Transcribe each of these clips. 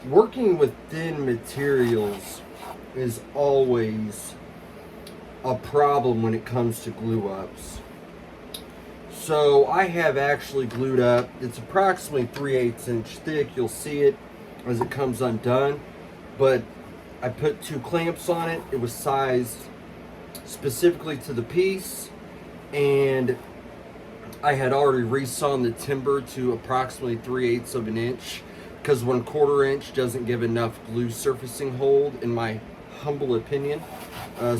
Working with thin materials is always a problem when it comes to glue ups. So I have actually glued up, it's approximately 3/8 inch thick. You'll see it as it comes undone, but I put 2 clamps on it. It was sized specifically to the piece, and I had already resawn the timber to approximately 3/8 of an inch, because 1/4 inch doesn't give enough glue surfacing hold, in my humble opinion.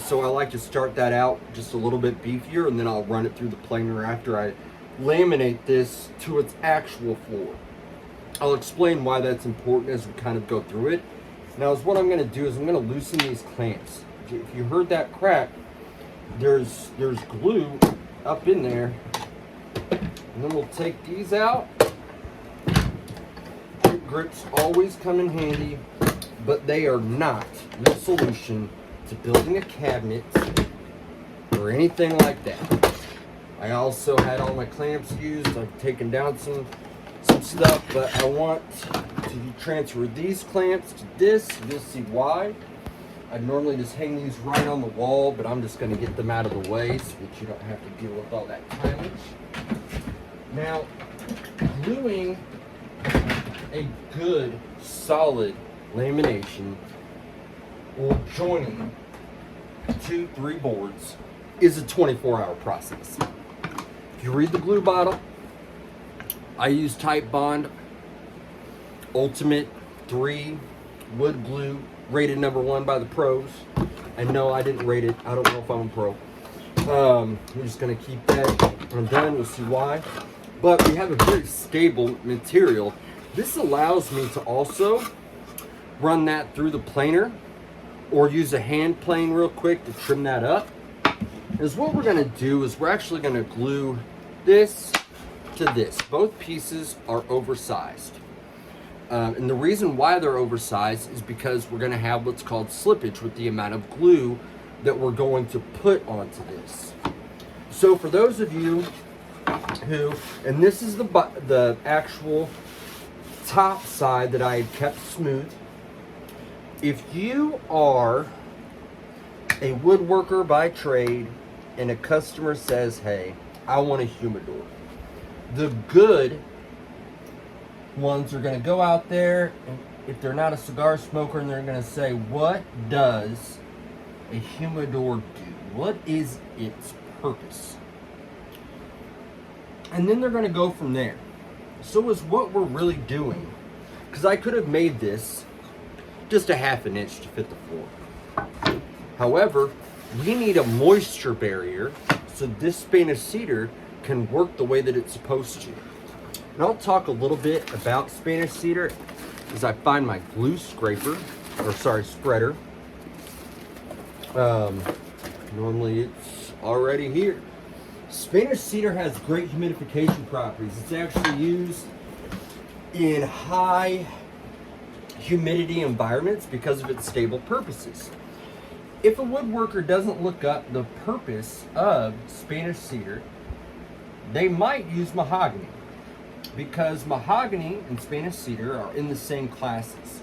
So I like to start that out just a little bit beefier, and then I'll run it through the planer after I laminate this to its actual floor. I'll explain why that's important as we kind of go through it. Now, what I'm going to do is I'm going to loosen these clamps. If you heard that crack, there's glue up in there. And then we'll take these out. Grips always come in handy, but they are not the solution to building a cabinet or anything like that. I also had all my clamps used. I've taken down some stuff, but I want to transfer these clamps to this. You'll see why. I'd normally just hang these right on the wall, but I'm just going to get them out of the way so that you don't have to deal with all that damage. Now, gluing a good, solid lamination or joining 2-3 boards is a 24-hour process. If you read the glue bottle, I use Type Bond Ultimate 3 wood glue, rated #1 by the pros. And no, I didn't rate it. I don't know if I'm a pro. I'm just going to keep that undone. You'll see why. But we have a very stable material. This allows me to also run that through the planer or use a hand plane real quick to trim that up. Is what we're going to do is we're actually going to glue this to this. Both pieces are oversized. And the reason why they're oversized is because we're going to have what's called slippage with the amount of glue that we're going to put onto this. So for those of you who, and this is the actual top side that I had kept smooth. If you are a woodworker by trade and a customer says, hey, I want a humidor, the good ones are going to go out there, and if they're not a cigar smoker, and they're going to say, what does a humidor do? What is its purpose? And then they're going to go from there. So is what we're really doing, because I could have made this just a 1/2 inch to fit the floor. However, we need a moisture barrier so this Spanish cedar can work the way that it's supposed to. And I'll talk a little bit about Spanish cedar as I find my glue scraper, or sorry, spreader. Normally it's already here. Spanish cedar has great humidification properties. It's actually used in high humidity environments because of its stable purposes. If a woodworker doesn't look up the purpose of Spanish cedar, they might use mahogany, because mahogany and Spanish cedar are in the same classes.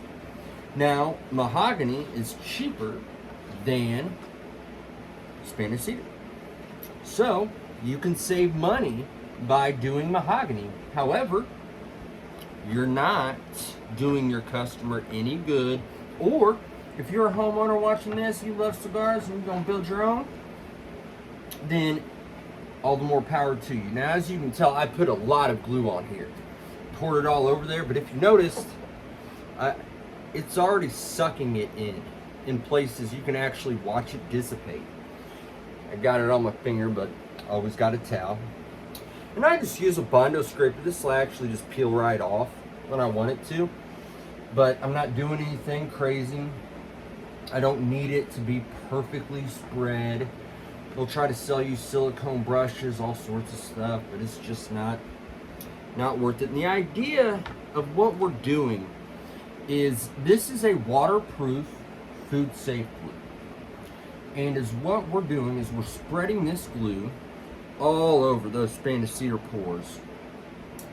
Now, mahogany is cheaper than Spanish cedar. So, you can save money by doing mahogany. However, you're not doing your customer any good. Or, if you're a homeowner watching this, you love cigars and you're going to build your own, then all the more power to you. Now, as you can tell, I put a lot of glue on here. Poured it all over there, but if you noticed, it's already sucking it in places you can actually watch it dissipate. I got it on my finger, but I always got a towel. And I just use a Bondo scraper. This will actually just peel right off when I want it to. But I'm not doing anything crazy. I don't need it to be perfectly spread. They'll try to sell you silicone brushes, all sorts of stuff, but it's just not worth it. And the idea of what we're doing is this is a waterproof, food-safe glue. And is what we're doing is we're spreading this glue all over those Spanish cedar pores.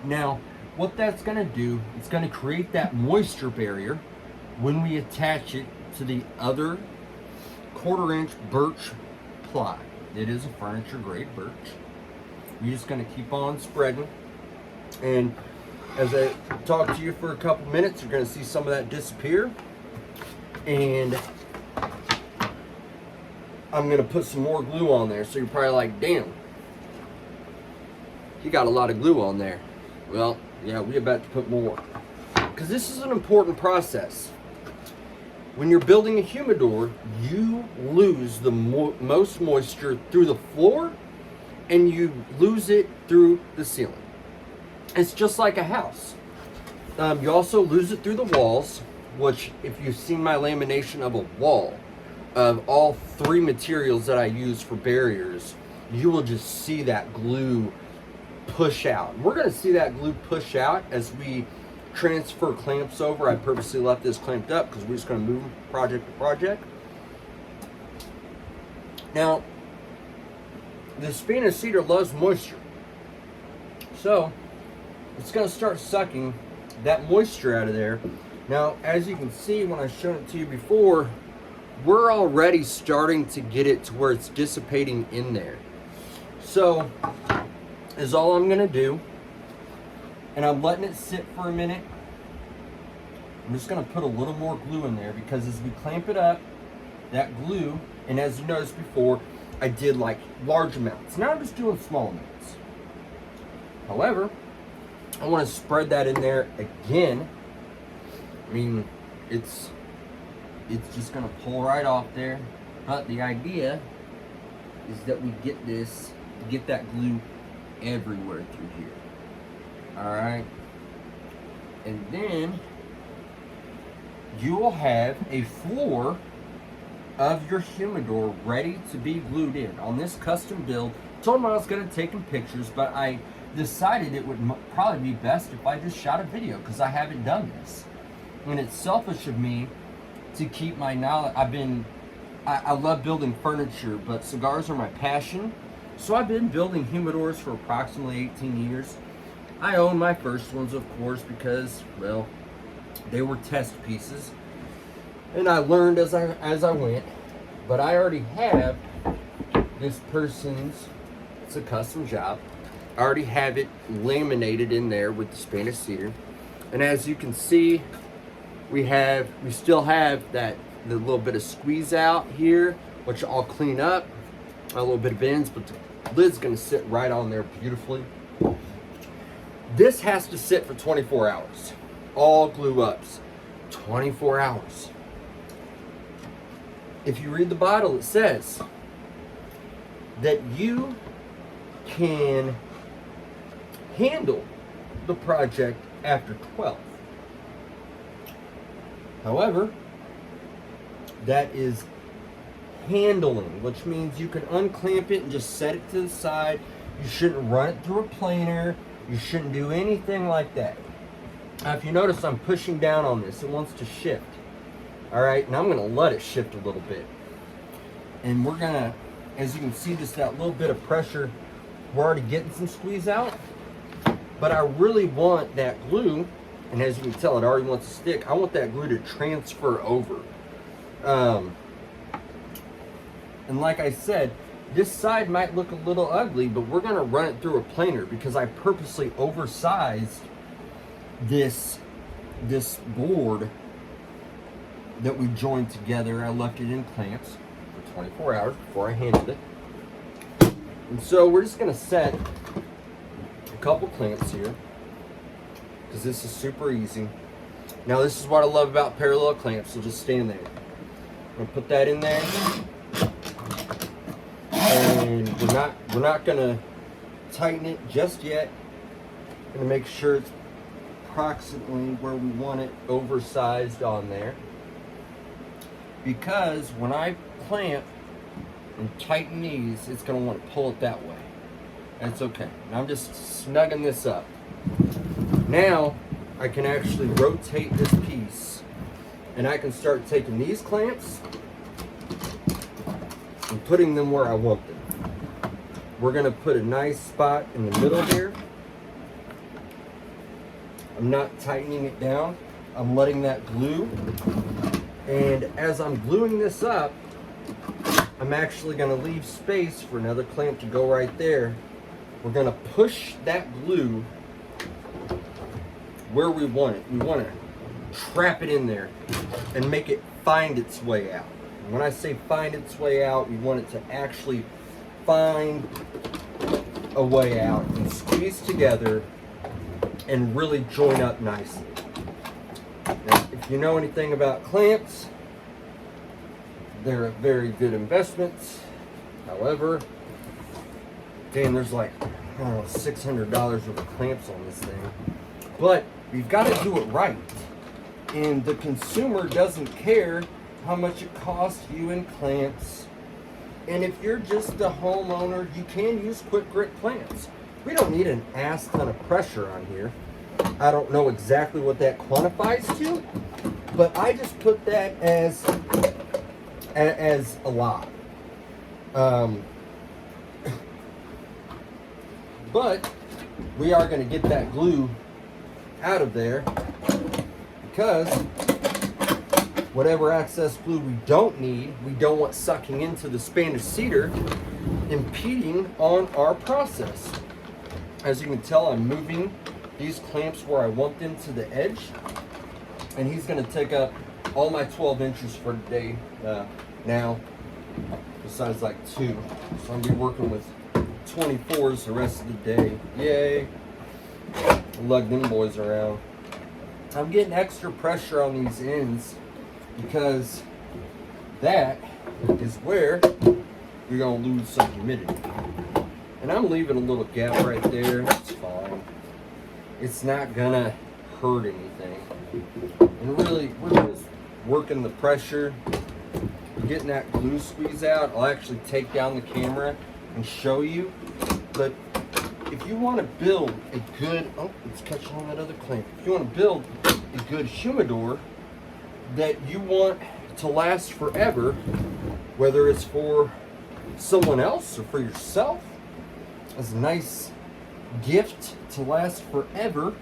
Now, what that's going to do, it's going to create that moisture barrier when we attach it to the other 1/4-inch birch ply. It is a furniture grade birch. You're just going to keep on spreading. And as I talk to you for a couple minutes, you're going to see some of that disappear. And I'm going to put some more glue on there. So you're probably like, damn, he got a lot of glue on there. Well, yeah, we're about to put more. Because this is an important process. When you're building a humidor, you lose the most moisture through the floor and you lose it through the ceiling. It's just like a house. You also lose it through the walls, which if you've seen my lamination of a wall of all 3 materials that I use for barriers, you will just see that glue push out. We're going to see that glue push out as we transfer clamps over. I purposely left this clamped up because we're just going to move project to project. Now, the Spanish cedar loves moisture, so it's going to start sucking that moisture out of there. Now, as you can see when I showed it to you before, we're already starting to get it to where it's dissipating in there. So, is all I'm going to do. And I'm letting it sit for a minute. I'm just going to put a little more glue in there because as we clamp it up, that glue, and as you noticed before, I did like large amounts. Now I'm just doing small amounts. However, I want to spread that in there again. I mean, it's just going to pull right off there. But the idea is that we get that glue everywhere through here. Alright, and then you will have a floor of your humidor ready to be glued in. On this custom build, I told him I was going to take him pictures, but I decided it would probably be best if I just shot a video because I haven't done this. And it's selfish of me to keep my knowledge. I love building furniture, but cigars are my passion. So I've been building humidors for approximately 18 years. I own my first ones, of course, because, well, they were test pieces. And I learned as I went. But I already have this person's, it's a custom job. I already have it laminated in there with the Spanish cedar. And as you can see, we still have the little bit of squeeze out here, which I'll clean up. A little bit of bends, but the lid's gonna sit right on there beautifully. This has to sit for 24 hours. All glue ups, 24 hours. If you read the bottle, it says that you can handle the project after 12. However, that is handling, which means you can unclamp it and just set it to the side. You shouldn't run it through a planer. You shouldn't do anything like that. Now, if you notice, I'm pushing down on this. It wants to shift. All right, and I'm going to let it shift a little bit. And we're going to, as you can see, just that little bit of pressure, we're already getting some squeeze out. But I really want that glue, and as you can tell, it already wants to stick. I want that glue to transfer over. And like I said, this side might look a little ugly, but we're going to run it through a planer because I purposely oversized this board that we joined together. I left it in clamps for 24 hours before I handled it. And so we're just going to set a couple clamps here because this is super easy. Now this is what I love about parallel clamps, so just stand there. I'm going to put that in there. And we're not gonna tighten it just yet. We're gonna make sure it's approximately where we want it, oversized on there. Because when I clamp and tighten these, it's gonna want to pull it that way. That's okay. And I'm just snugging this up. Now I can actually rotate this piece, and I can start taking these clamps and putting them where I want them. We're going to put a nice spot in the middle here. I'm not tightening it down. I'm letting that glue. And as I'm gluing this up, I'm actually going to leave space for another clamp to go right there. We're going to push that glue where we want it. We want to trap it in there and make it find its way out. And when I say find its way out, we want it to actually find a way out and squeeze together and really join up nicely. Now, if you know anything about clamps, they're a very good investment. However, damn, there's like, I don't know, $600 worth of clamps on this thing. But you've got to do it right. And the consumer doesn't care how much it costs you in clamps. And if you're just a homeowner, you can use quick grip clamps. We don't need an ass ton of pressure on here. I don't know exactly what that quantifies to, but I just put that as a lot. But we are going to get that glue out of there, because whatever excess glue we don't need, we don't want sucking into the Spanish cedar, impeding on our process. As you can tell, I'm moving these clamps where I want them to the edge, and he's going to take up all my 12 inches for today now, besides like 2. So I'm going to be working with 24s the rest of the day. Yay! Lug them boys around. I'm getting extra pressure on these ends because that is where you're going to lose some humidity. And I'm leaving a little gap right there. It's fine. It's not gonna hurt anything. And really, we're just working the pressure, getting that glue squeeze out. I'll actually take down the camera and show you. But if you want to build a good, oh, it's catching on that other clamp. If you want to build a good humidor that you want to last forever, whether it's for someone else or for yourself, as a nice gift to last forever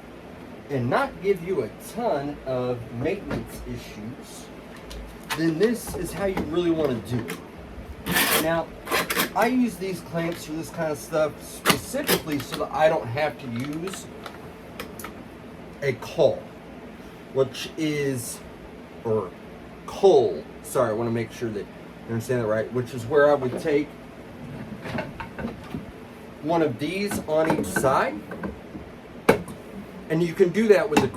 and not give you a ton of maintenance issues, then this is how you really want to do it. Now, I use these clamps for this kind of stuff specifically so that I don't have to use a caul, which is, or coal, sorry, I want to make sure that you understand that right, which is where I would take one of these on each side, and you can do that with a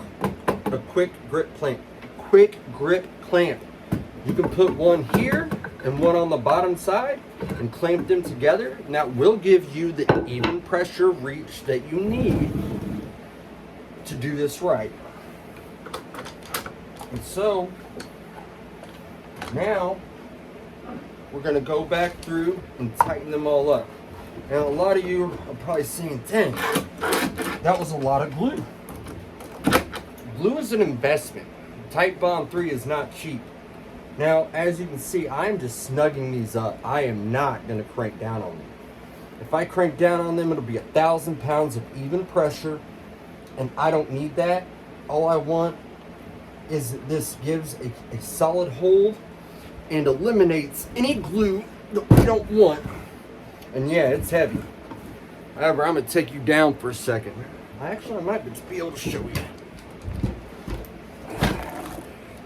quick grip clamp. You can put one here and one on the bottom side and clamp them together, and that will give you the even pressure reach that you need to do this right. And so now we're going to go back through and tighten them all up. Now, a lot of you are probably saying, dang, that was a lot of glue. Glue is an investment. Type Bond 3 is not cheap. Now, as you can see, I'm just snugging these up. I am not going to crank down on them. If I crank down on them, it'll be 1,000 pounds of even pressure, and I don't need that. All I want is that this gives a solid hold and eliminates any glue that we don't want. And yeah, it's heavy. However, I'm going to take you down for a second. I might just be able to show you.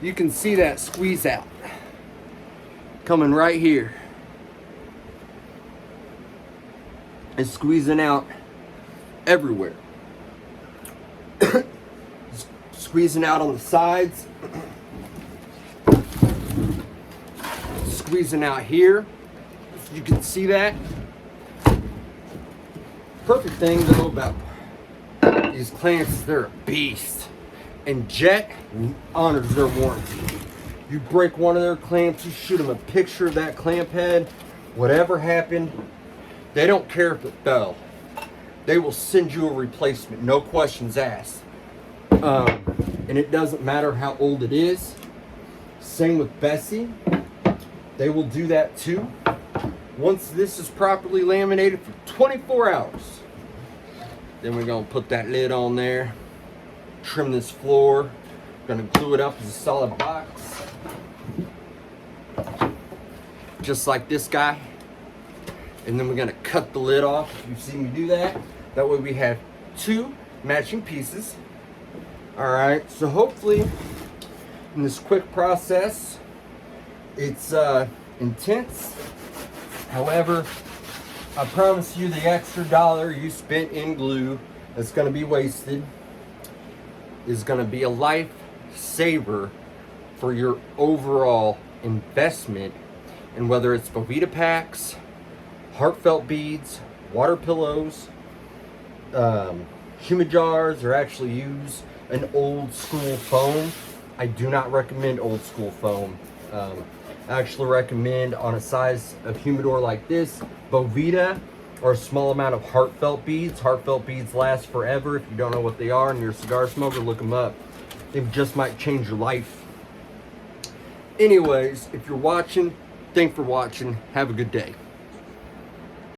You can see that squeeze out coming right here. It's squeezing out everywhere. Squeezing out on the sides. Squeezing out here. You can see that. Perfect thing though about these clamps is they're a beast. And Jet honors their warranty. You break one of their clamps, you shoot them a picture of that clamp head, whatever happened, they don't care if it fell. They will send you a replacement, no questions asked. And it doesn't matter how old it is. Same with Bessie. They will do that too. Once this is properly laminated for 24 hours, then we're going to put that lid on there, trim this floor, Gonna glue it up as a solid box. Just like this guy. And then we're gonna cut the lid off. You've seen me do that. That way we have 2 matching pieces. All right, so hopefully in this quick process, it's intense. However, I promise you the extra dollar you spent in glue that's gonna be wasted is gonna be a lifesaver for your overall investment. And whether it's Bovita packs, heartfelt beads, water pillows, humidors, or actually use an old school foam. I do not recommend old school foam. I actually recommend on a size of humidor like this, Bovita, or a small amount of heartfelt beads. Heartfelt beads last forever. If you don't know what they are and you're a cigar smoker, look them up. They just might change your life. Anyways, if you're watching, thanks for watching. Have a good day.